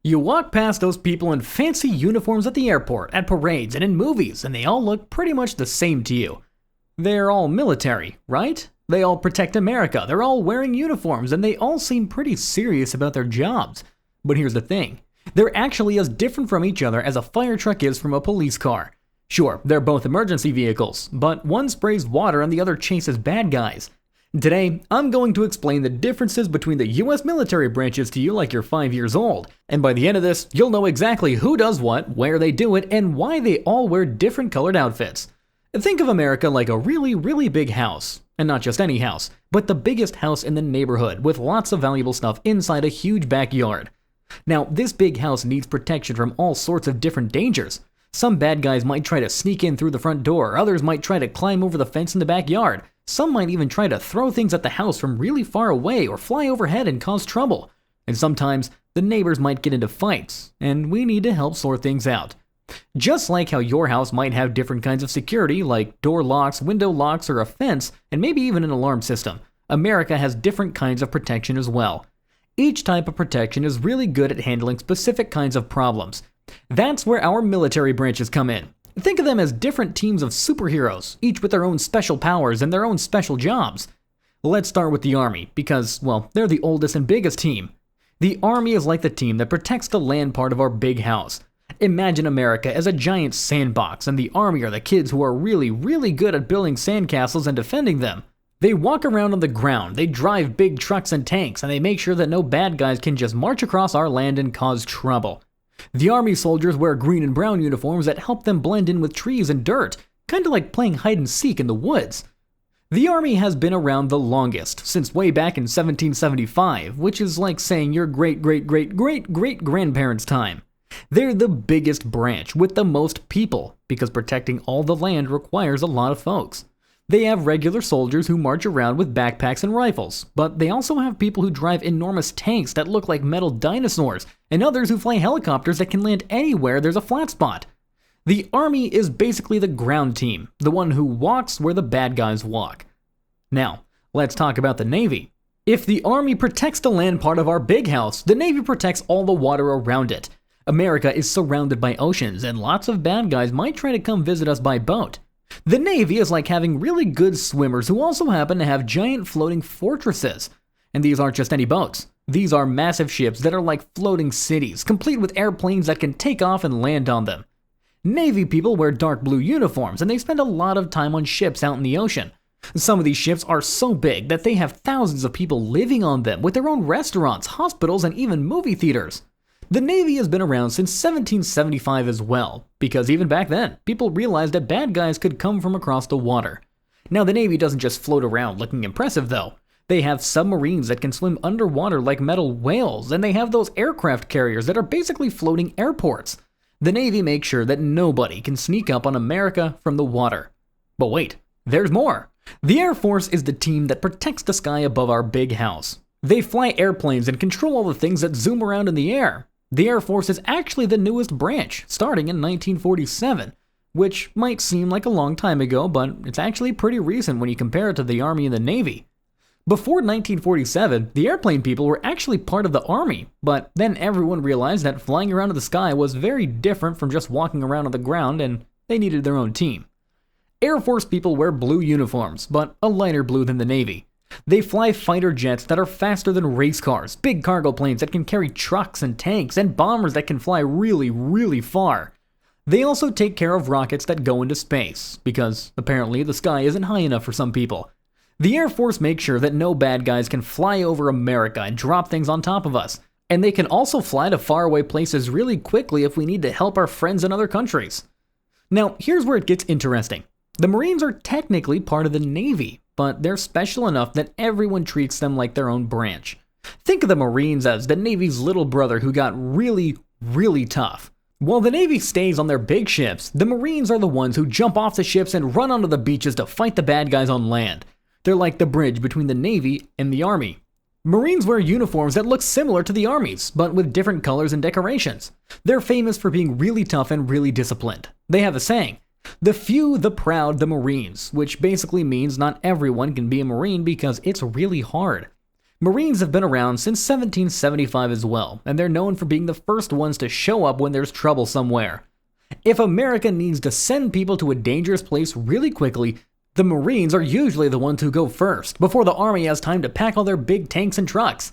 You walk past those people in fancy uniforms at the airport, at parades, and in movies, and they all look pretty much the same to you. They're all military, right? They all protect America, they're all wearing uniforms, and they all seem pretty serious about their jobs. But here's the thing. They're actually as different from each other as a fire truck is from a police car. Sure, they're both emergency vehicles, but one sprays water and the other chases bad guys. Today, I'm going to explain the differences between the US military branches to you like you're 5 years old, and by the end of this, you'll know exactly who does what, where they do it, and why they all wear different colored outfits. Think of America like a really big house, and not just any house, but the biggest house in the neighborhood with lots of valuable stuff inside a huge backyard. Now, this big house needs protection from all sorts of different dangers. Some bad guys might try to sneak in through the front door, others might try to climb over the fence in the backyard. Some might even try to throw things at the house from really far away or fly overhead and cause trouble. And sometimes, the neighbors might get into fights, and we need to help sort things out. Just like how your house might have different kinds of security, like door locks, window locks, or a fence, and maybe even an alarm system, America has different kinds of protection as well. Each type of protection is really good at handling specific kinds of problems. That's where our military branches come in. Think of them as different teams of superheroes, each with their own special powers and their own special jobs. Let's start with the Army, because, well, they're the oldest and biggest team. The Army is like the team that protects the land part of our big house. Imagine America as a giant sandbox, and the Army are the kids who are really good at building sandcastles and defending them. They walk around on the ground, they drive big trucks and tanks, and they make sure that no bad guys can just march across our land and cause trouble. The Army soldiers wear green and brown uniforms that help them blend in with trees and dirt, kind of like playing hide and seek in the woods. The Army has been around the longest, since way back in 1775, which is like saying your great-great-great-great-great-grandparents' time. They're the biggest branch with the most people, because protecting all the land requires a lot of folks. They have regular soldiers who march around with backpacks and rifles, but they also have people who drive enormous tanks that look like metal dinosaurs, and others who fly helicopters that can land anywhere there's a flat spot. The Army is basically the ground team, the one who walks where the bad guys walk. Now, let's talk about the Navy. If the Army protects the land part of our big house, the Navy protects all the water around it. America is surrounded by oceans, and lots of bad guys might try to come visit us by boat. The Navy is like having really good swimmers who also happen to have giant floating fortresses. And these aren't just any boats. These are massive ships that are like floating cities, complete with airplanes that can take off and land on them. Navy people wear dark blue uniforms, and they spend a lot of time on ships out in the ocean. Some of these ships are so big that they have thousands of people living on them with their own restaurants, hospitals, and even movie theaters. The Navy has been around since 1775 as well, because even back then, people realized that bad guys could come from across the water. Now, the Navy doesn't just float around looking impressive though. They have submarines that can swim underwater like metal whales, and they have those aircraft carriers that are basically floating airports. The Navy makes sure that nobody can sneak up on America from the water. But wait, there's more. The Air Force is the team that protects the sky above our big house. They fly airplanes and control all the things that zoom around in the air. The Air Force is actually the newest branch, starting in 1947, which might seem like a long time ago, but it's actually pretty recent when you compare it to the Army and the Navy. Before 1947, the airplane people were actually part of the Army, but then everyone realized that flying around in the sky was very different from just walking around on the ground, and they needed their own team. Air Force people wear blue uniforms, but a lighter blue than the Navy. They fly fighter jets that are faster than race cars, big cargo planes that can carry trucks and tanks, and bombers that can fly really far. They also take care of rockets that go into space, because apparently the sky isn't high enough for some people. The Air Force makes sure that no bad guys can fly over America and drop things on top of us, and they can also fly to faraway places really quickly if we need to help our friends in other countries. Now, here's where it gets interesting. The Marines are technically part of the Navy, but they're special enough that everyone treats them like their own branch. Think of the Marines as the Navy's little brother who got really tough. While the Navy stays on their big ships, the Marines are the ones who jump off the ships and run onto the beaches to fight the bad guys on land. They're like the bridge between the Navy and the Army. Marines wear uniforms that look similar to the Army's, but with different colors and decorations. They're famous for being really tough and really disciplined. They have a saying, "The few, the proud, the Marines," which basically means not everyone can be a Marine because it's really hard. Marines have been around since 1775 as well, and they're known for being the first ones to show up when there's trouble somewhere. If America needs to send people to a dangerous place really quickly, the Marines are usually the ones who go first, before the Army has time to pack all their big tanks and trucks.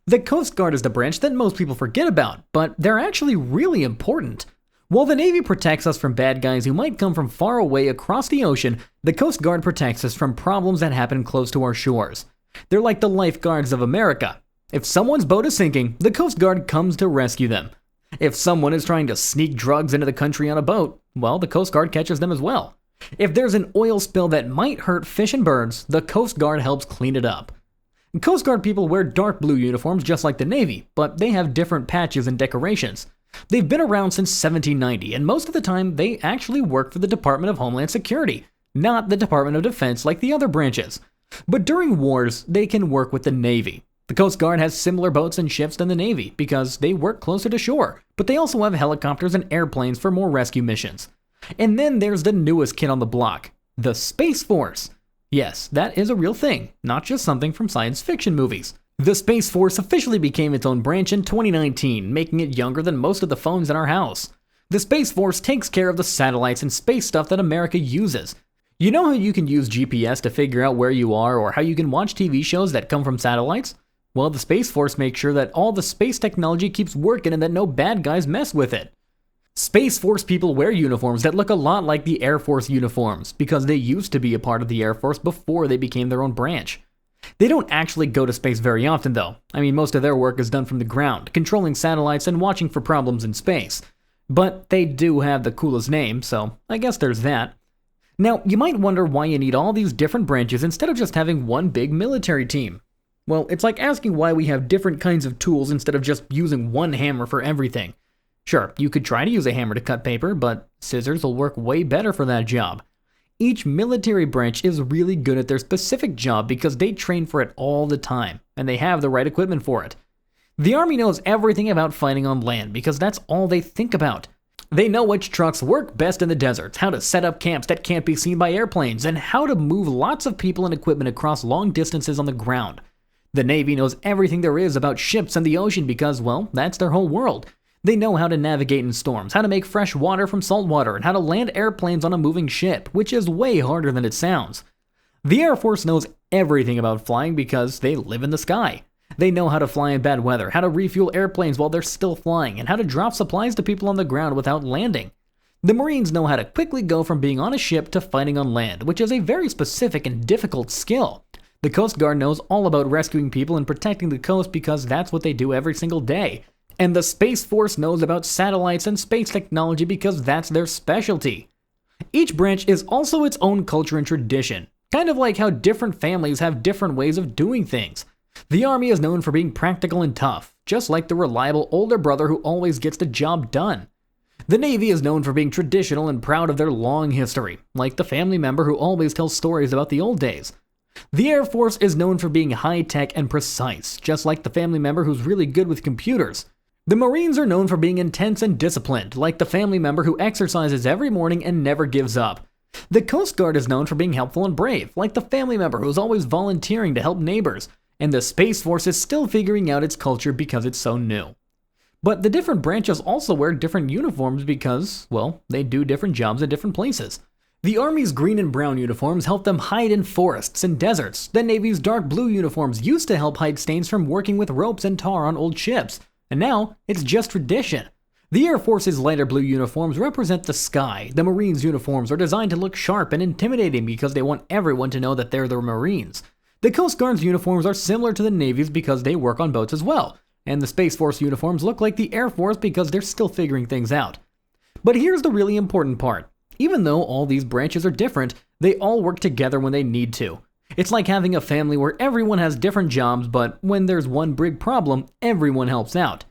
The Coast Guard is the branch that most people forget about, but they're actually really important. While the Navy protects us from bad guys who might come from far away across the ocean, the Coast Guard protects us from problems that happen close to our shores. They're like the lifeguards of America. If someone's boat is sinking, the Coast Guard comes to rescue them. If someone is trying to sneak drugs into the country on a boat, well, the Coast Guard catches them as well. If there's an oil spill that might hurt fish and birds, the Coast Guard helps clean it up. Coast Guard people wear dark blue uniforms just like the Navy, but they have different patches and decorations. They've been around since 1790, and most of the time they actually work for the Department of Homeland Security, not the Department of Defense like the other branches. But during wars, they can work with the Navy. The Coast Guard has similar boats and ships than the Navy because they work closer to shore, but they also have helicopters and airplanes for more rescue missions. And then there's the newest kid on the block, the Space Force. Yes, that is a real thing, not just something from science fiction movies. The Space Force officially became its own branch in 2019, making it younger than most of the phones in our house. The Space Force takes care of the satellites and space stuff that America uses. You know how you can use GPS to figure out where you are, or how you can watch TV shows that come from satellites? Well, the Space Force makes sure that all the space technology keeps working and that no bad guys mess with it. Space Force people wear uniforms that look a lot like the Air Force uniforms, because they used to be a part of the Air Force before they became their own branch. They don't actually go to space very often though. I mean, most of their work is done from the ground, controlling satellites and watching for problems in space. But they do have the coolest name, so I guess there's that. Now, you might wonder why you need all these different branches instead of just having one big military team. Well, it's like asking why we have different kinds of tools instead of just using one hammer for everything. Sure, you could try to use a hammer to cut paper, but scissors will work way better for that job. Each military branch is really good at their specific job because they train for it all the time, and they have the right equipment for it. The Army knows everything about fighting on land because that's all they think about. They know which trucks work best in the deserts, how to set up camps that can't be seen by airplanes, and how to move lots of people and equipment across long distances on the ground. The Navy knows everything there is about ships and the ocean because, well, that's their whole world. They know how to navigate in storms, how to make fresh water from salt water, and how to land airplanes on a moving ship, which is way harder than it sounds. The Air Force knows everything about flying because they live in the sky. They know how to fly in bad weather, how to refuel airplanes while they're still flying, and how to drop supplies to people on the ground without landing. The Marines know how to quickly go from being on a ship to fighting on land, which is a very specific and difficult skill. The Coast Guard knows all about rescuing people and protecting the coast because that's what they do every single day. And the Space Force knows about satellites and space technology because that's their specialty. Each branch is also its own culture and tradition, kind of like how different families have different ways of doing things. The Army is known for being practical and tough, just like the reliable older brother who always gets the job done. The Navy is known for being traditional and proud of their long history, like the family member who always tells stories about the old days. The Air Force is known for being high-tech and precise, just like the family member who's really good with computers. The Marines are known for being intense and disciplined, like the family member who exercises every morning and never gives up. The Coast Guard is known for being helpful and brave, like the family member who's always volunteering to help neighbors. And the Space Force is still figuring out its culture because it's so new. But the different branches also wear different uniforms because, well, they do different jobs at different places. The Army's green and brown uniforms help them hide in forests and deserts. The Navy's dark blue uniforms used to help hide stains from working with ropes and tar on old ships. And now, it's just tradition. The Air Force's lighter blue uniforms represent the sky. The Marines' uniforms are designed to look sharp and intimidating because they want everyone to know that they're the Marines. The Coast Guard's uniforms are similar to the Navy's because they work on boats as well. And the Space Force uniforms look like the Air Force because they're still figuring things out. But here's the really important part. Even though all these branches are different, they all work together when they need to. It's like having a family where everyone has different jobs, but when there's one big problem, everyone helps out.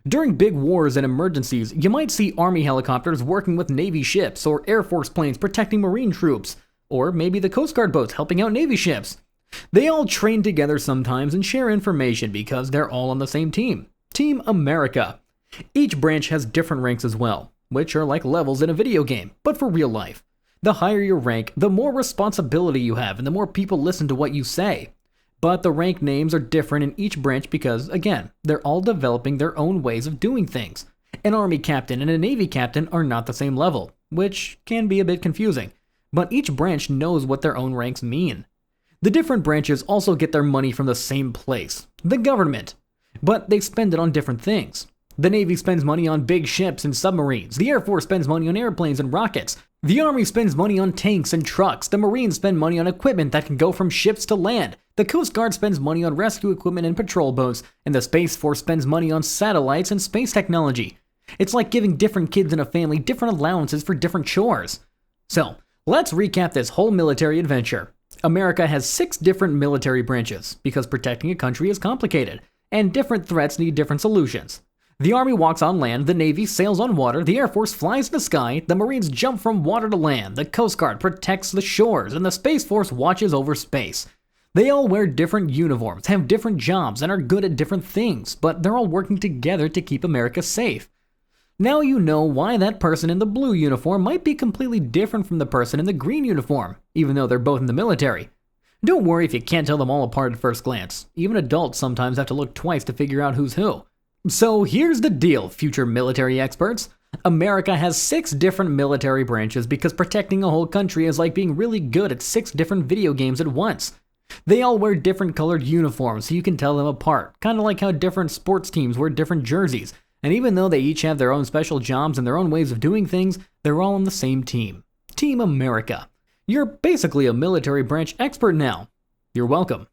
During big wars and emergencies, you might see Army helicopters working with Navy ships, or Air Force planes protecting Marine troops, or maybe the Coast Guard boats helping out Navy ships. They all train together sometimes and share information because they're all on the same team. Team America. Each branch has different ranks as well, which are like levels in a video game, but for real life. The higher your rank, the more responsibility you have and the more people listen to what you say. But the rank names are different in each branch because, again, they're all developing their own ways of doing things. An Army captain and a Navy captain are not the same level, which can be a bit confusing, but each branch knows what their own ranks mean. The different branches also get their money from the same place, the government, but they spend it on different things. The Navy spends money on big ships and submarines, the Air Force spends money on airplanes and rockets, the Army spends money on tanks and trucks, the Marines spend money on equipment that can go from ships to land, the Coast Guard spends money on rescue equipment and patrol boats, and the Space Force spends money on satellites and space technology. It's like giving different kids in a family different allowances for different chores. So, let's recap this whole military adventure. America has 6 different military branches, because protecting a country is complicated, and different threats need different solutions. The Army walks on land, the Navy sails on water, the Air Force flies in the sky, the Marines jump from water to land, the Coast Guard protects the shores, and the Space Force watches over space. They all wear different uniforms, have different jobs, and are good at different things, but they're all working together to keep America safe. Now you know why that person in the blue uniform might be completely different from the person in the green uniform, even though they're both in the military. Don't worry if you can't tell them all apart at first glance. Even adults sometimes have to look twice to figure out who's who. So here's the deal, future military experts. America has 6 different military branches because protecting a whole country is like being really good at 6 different video games at once. They all wear different colored uniforms so you can tell them apart, kind of like how different sports teams wear different jerseys. And even though they each have their own special jobs and their own ways of doing things, they're all on the same team. Team America. You're basically a military branch expert now. You're welcome.